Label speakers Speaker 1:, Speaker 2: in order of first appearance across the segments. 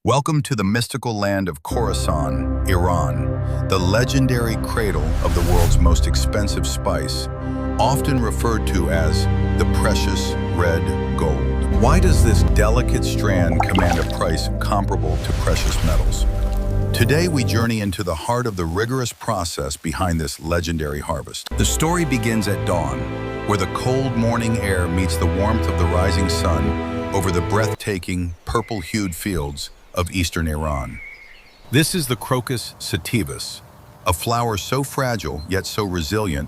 Speaker 1: Welcome to the mystical land of Khorasan, Iran, the legendary cradle of the world's most expensive spice, often referred to as the precious red gold. Why does this delicate strand command a price comparable to precious metals? Today we journey into the heart of the rigorous process behind this legendary harvest. The story begins at dawn, where the cold morning air meets the warmth of the rising sun over the breathtaking, purple-hued fields of eastern Iran. This is the crocus sativus, a flower so fragile yet so resilient,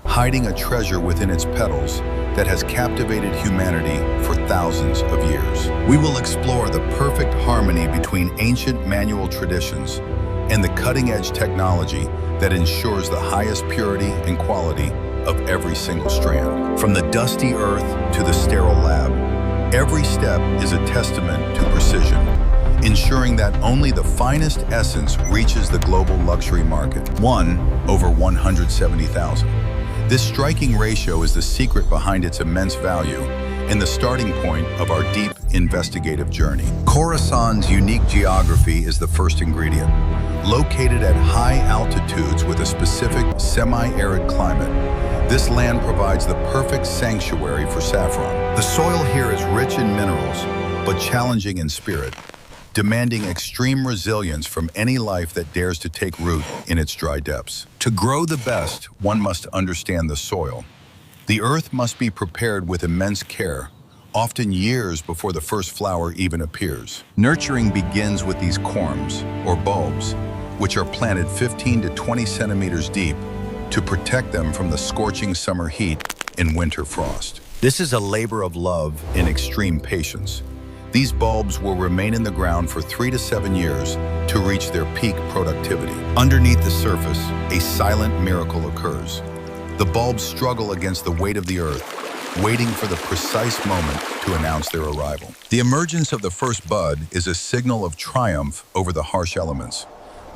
Speaker 1: hiding a treasure within its petals that has captivated humanity for thousands of years. We will explore the perfect harmony between ancient manual traditions and the cutting-edge technology that ensures the highest purity and quality of every single strand. From the dusty earth to the sterile lab, every step is a testament to precision, ensuring that only the finest essence reaches the global luxury market, 1/170,000. This striking ratio is the secret behind its immense value and the starting point of our deep investigative journey. Khorasan's unique geography is the first ingredient. Located at high altitudes with a specific semi-arid climate, this land provides the perfect sanctuary for saffron. The soil here is rich in minerals, but challenging in spirit, demanding extreme resilience from any life that dares to take root in its dry depths. To grow the best, one must understand the soil. The earth must be prepared with immense care, often years before the first flower even appears. Nurturing begins with these corms, or bulbs, which are planted 15 to 20 centimeters deep to protect them from the scorching summer heat and winter frost. This is a labor of love and extreme patience. These bulbs will remain in the ground for 3 to 7 years to reach their peak productivity. Underneath the surface, a silent miracle occurs. The bulbs struggle against the weight of the earth, waiting for the precise moment to announce their arrival. The emergence of the first bud is a signal of triumph over the harsh elements,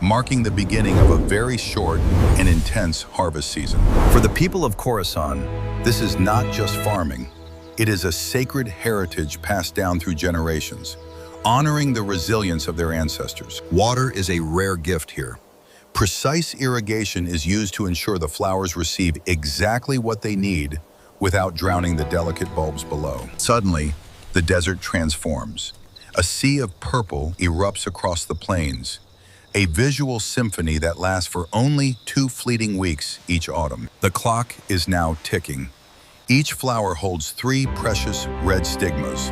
Speaker 1: marking the beginning of a very short and intense harvest season. For the people of Khorasan, this is not just farming. It is a sacred heritage passed down through generations, honoring the resilience of their ancestors. Water is a rare gift here. Precise irrigation is used to ensure the flowers receive exactly what they need without drowning the delicate bulbs below. Suddenly, the desert transforms. A sea of purple erupts across the plains, a visual symphony that lasts for only 2 fleeting weeks each autumn. The clock is now ticking. Each flower holds 3 precious red stigmas,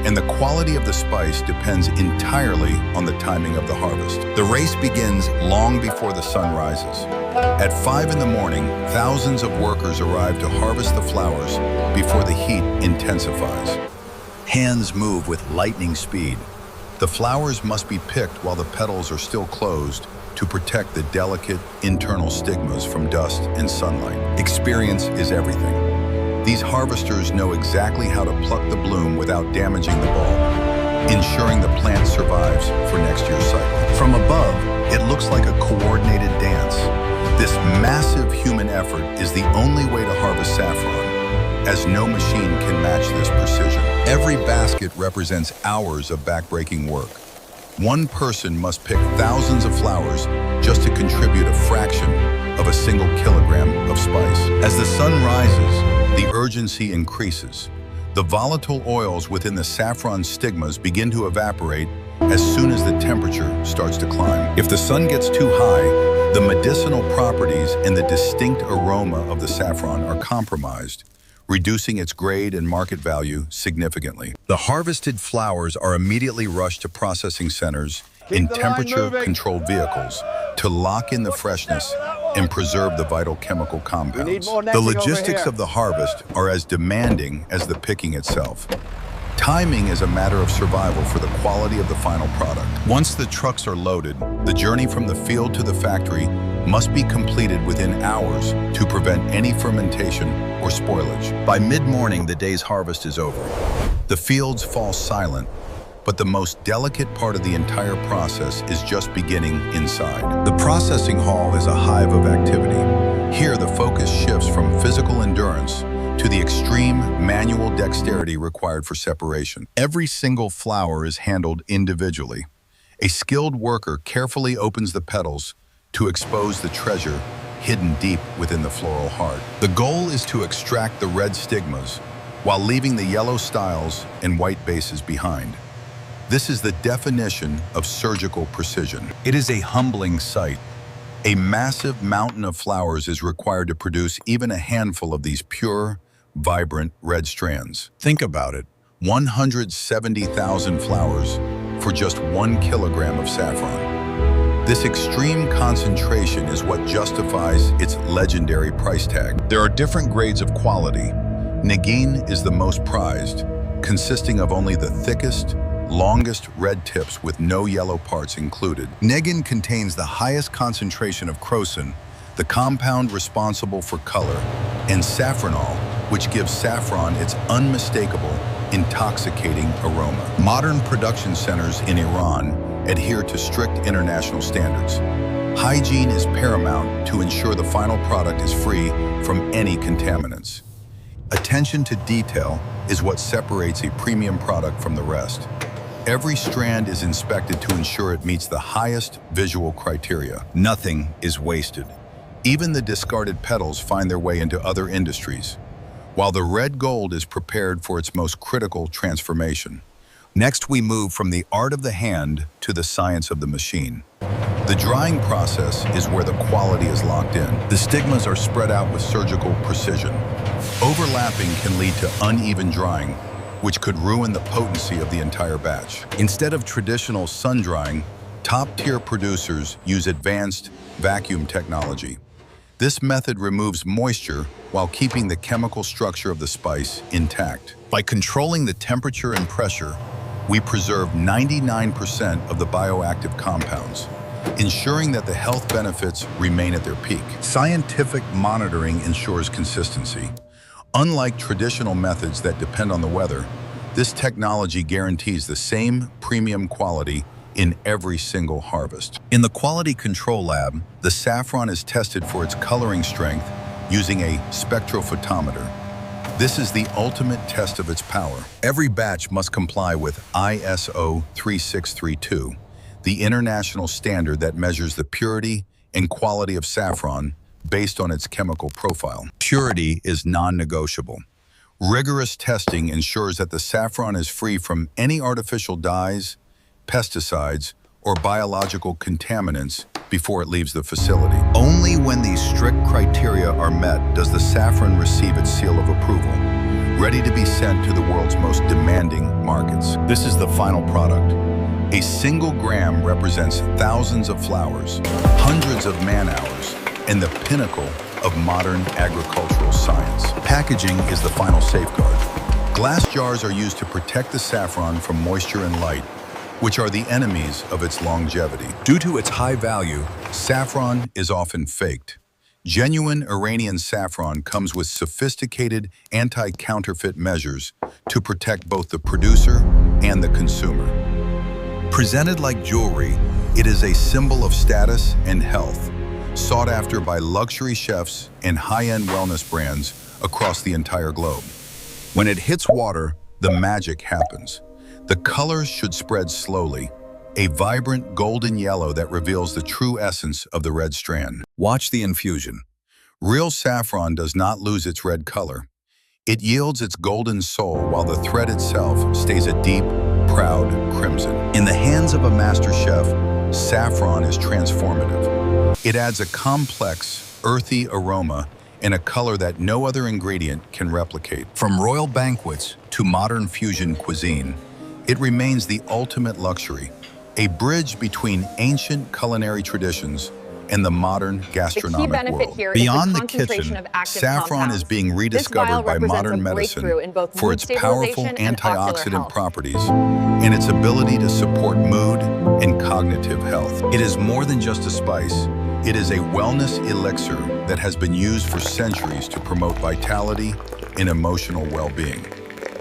Speaker 1: and the quality of the spice depends entirely on the timing of the harvest. The race begins long before the sun rises. At 5 in the morning, thousands of workers arrive to harvest the flowers before the heat intensifies. Hands move with lightning speed. The flowers must be picked while the petals are still closed to protect the delicate internal stigmas from dust and sunlight. Experience is everything. These harvesters know exactly how to pluck the bloom without damaging the bulb, ensuring the plant survives for next year's cycle. From above, it looks like a coordinated dance. This massive human effort is the only way to harvest saffron, as no machine can match this precision. Every basket represents hours of backbreaking work. One person must pick thousands of flowers just to contribute a fraction of a single kilogram of spice. As the sun rises, the urgency increases. The volatile oils within the saffron stigmas begin to evaporate as soon as the temperature starts to climb. If the sun gets too high, the medicinal properties and the distinct aroma of the saffron are compromised, reducing its grade and market value significantly. The harvested flowers are immediately rushed to processing centers in temperature-controlled vehicles to lock in the freshness and preserve the vital chemical compounds. The logistics of the harvest are as demanding as the picking itself. Timing is a matter of survival for the quality of the final product. Once the trucks are loaded, the journey from the field to the factory must be completed within hours to prevent any fermentation or spoilage. By mid-morning, the day's harvest is over. The fields fall silent, but the most delicate part of the entire process is just beginning inside. The processing hall is a hive of activity. Here, the focus shifts from physical endurance to the extreme manual dexterity required for separation. Every single flower is handled individually, A skilled worker carefully opens the petals to expose the treasure hidden deep within the floral heart. The goal is to extract the red stigmas while leaving the yellow styles and white bases behind. This is the definition of surgical precision. It is a humbling sight. A massive mountain of flowers is required to produce even a handful of these pure, vibrant red strands. Think about it, 170,000 flowers for just 1 kilogram of saffron. This extreme concentration is what justifies its legendary price tag. There are different grades of quality. Negin is the most prized, consisting of only the thickest, longest red tips with no yellow parts included. Negin contains the highest concentration of Khorasan, the compound responsible for color, and saffronol, which gives saffron its unmistakable, intoxicating aroma. Modern production centers in Iran adhere to strict international standards. Hygiene is paramount to ensure the final product is free from any contaminants. Attention to detail is what separates a premium product from the rest. Every strand is inspected to ensure it meets the highest visual criteria. Nothing is wasted. Even the discarded petals find their way into other industries, while the red gold is prepared for its most critical transformation. Next, we move from the art of the hand to the science of the machine. The drying process is where the quality is locked in. The stigmas are spread out with surgical precision. Overlapping can lead to uneven drying, which could ruin the potency of the entire batch. Instead of traditional sun drying, top-tier producers use advanced vacuum technology. This method removes moisture while keeping the chemical structure of the spice intact. By controlling the temperature and pressure, we preserve 99% of the bioactive compounds, ensuring that the health benefits remain at their peak. Scientific monitoring ensures consistency. Unlike traditional methods that depend on the weather, this technology guarantees the same premium quality in every single harvest. In the quality control lab, the saffron is tested for its coloring strength using a spectrophotometer. This is the ultimate test of its power. Every batch must comply with ISO 3632, the international standard that measures the purity and quality of saffron based on its chemical profile. Purity is non-negotiable. Rigorous testing ensures that the saffron is free from any artificial dyes, pesticides, or biological contaminants before it leaves the facility. Only when these strict criteria are met does the saffron receive its seal of approval, ready to be sent to the world's most demanding markets. This is the final product. A single gram represents thousands of flowers, hundreds of man-hours, and the pinnacle of modern agricultural science. Packaging is the final safeguard. Glass jars are used to protect the saffron from moisture and light, which are the enemies of its longevity. Due to its high value, saffron is often faked. Genuine Iranian saffron comes with sophisticated anti-counterfeit measures to protect both the producer and the consumer. Presented like jewelry, it is a symbol of status and health, sought after by luxury chefs and high-end wellness brands across the entire globe. When it hits water, the magic happens. The colors should spread slowly, a vibrant golden yellow that reveals the true essence of the red strand. Watch the infusion. Real saffron does not lose its red color. It yields its golden soul while the thread itself stays a deep, proud crimson. In the hands of a master chef, saffron is transformative. It adds a complex, earthy aroma and a color that no other ingredient can replicate. From royal banquets to modern fusion cuisine, it remains the ultimate luxury, a bridge between ancient culinary traditions and the modern gastronomic world. Beyond the kitchen, saffron is being rediscovered by modern medicine for its powerful antioxidant properties and its ability to support mood and cognitive health. It is more than just a spice. It is a wellness elixir that has been used for centuries to promote vitality and emotional well-being.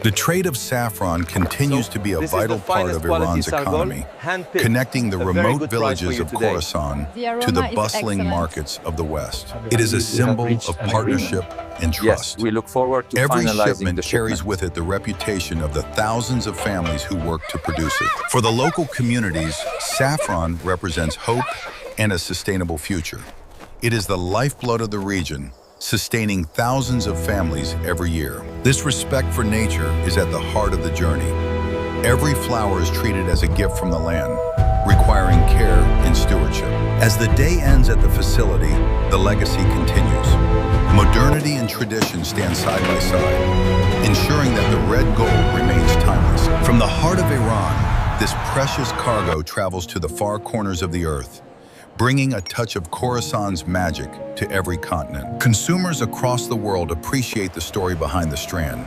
Speaker 1: The trade of saffron continues to be a vital part of Iran's economy, connecting the remote villages of Khorasan to the bustling markets of the West. It is a symbol of partnership and trust.
Speaker 2: Yes, we look forward to
Speaker 1: Every
Speaker 2: finalizing
Speaker 1: shipment
Speaker 2: the
Speaker 1: carries with it the reputation of the thousands of families who work to produce it. For the local communities, saffron represents hope and a sustainable future. It is the lifeblood of the region, sustaining thousands of families every year. This respect for nature is at the heart of the journey. Every flower is treated as a gift from the land, requiring care and stewardship. As the day ends at the facility, the legacy continues. Modernity and tradition stand side by side, ensuring that the red gold remains timeless. From the heart of Iran, this precious cargo travels to the far corners of the earth, bringing a touch of Khorasan's magic to every continent. Consumers across the world appreciate the story behind the strand,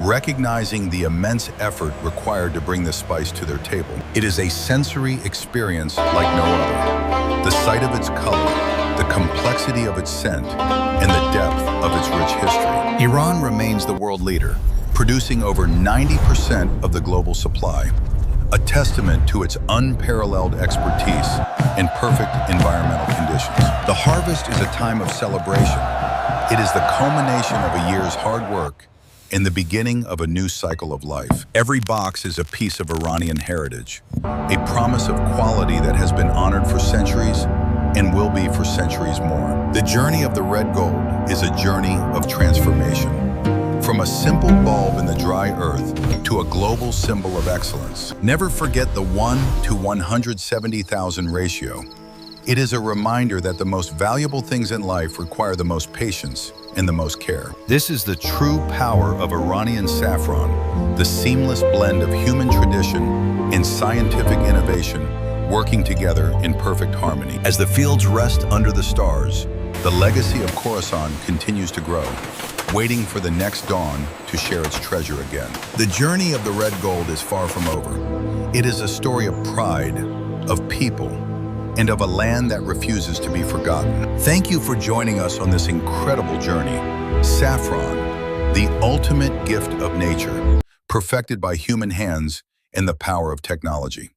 Speaker 1: recognizing the immense effort required to bring the spice to their table. It is a sensory experience like no other. The sight of its color, the complexity of its scent, and the depth of its rich history. Iran remains the world leader, producing over 90% of the global supply, a testament to its unparalleled expertise and perfect environmental conditions. The harvest is a time of celebration. It is the culmination of a year's hard work and the beginning of a new cycle of life. Every box is a piece of Iranian heritage, a promise of quality that has been honored for centuries and will be for centuries more. The journey of the red gold is a journey of transformation. From a simple bulb in the dry earth to a global symbol of excellence. Never forget the 1 to 170,000 ratio. It is a reminder that the most valuable things in life require the most patience and the most care. This is the true power of Iranian saffron, the seamless blend of human tradition and scientific innovation working together in perfect harmony. As the fields rest under the stars, the legacy of Khorasan continues to grow, waiting for the next dawn to share its treasure again. The journey of the red gold is far from over. It is a story of pride, of people, and of a land that refuses to be forgotten. Thank you for joining us on this incredible journey. Saffron, the ultimate gift of nature, perfected by human hands and the power of technology.